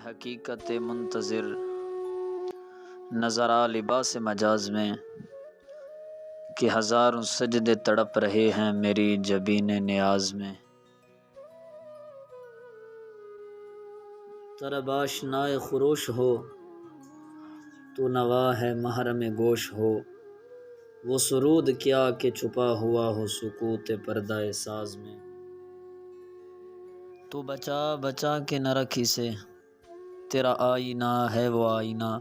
حقیقت منتظر نظر آ لباس مجاز میں کہ ہزاروں سجدے تڑپ رہے ہیں میری جبین نیاز میں۔ طرب آشنائے خروش ہو تو نوا ہے محرم گوش ہو، وہ سرود کیا کہ چھپا ہوا ہو سکوت پردہ ساز میں۔ تو بچا بچا کے نہ رکھ اسے، تیرا آئینہ ہے وہ آئینہ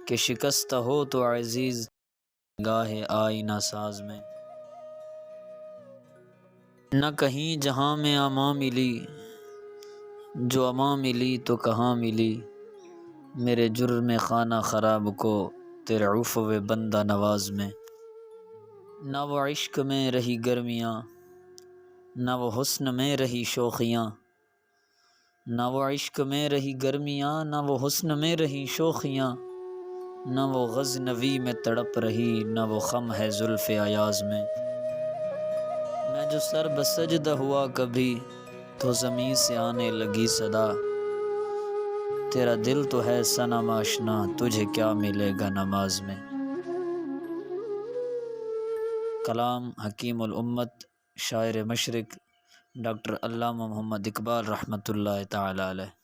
کہ شکست ہو تو عزیز گاہ آئینہ ساز میں۔ نہ کہیں جہاں میں اماں ملی، جو اماں ملی تو کہاں ملی، میرے جرم خانہ خراب کو تیرے عفو بندہ نواز میں۔ نہ وہ عشق میں رہی گرمیاں، نہ وہ حسن میں رہی شوخیاں، نہ وہ عشق میں رہی گرمیاں، نہ وہ حسن میں رہی شوخیاں، نہ وہ غزنوی میں تڑپ رہی، نہ وہ خم ہے زلف ایاز میں۔ میں جو سر بسجدہ ہوا کبھی تو زمین سے آنے لگی صدا، تیرا دل تو ہے صنم آشنا تجھے کیا ملے گا نماز میں۔ کلام حکیم الامت شاعر مشرق ڈاکٹر علامہ محمد اقبال رحمۃ اللہ تعالی علیہ۔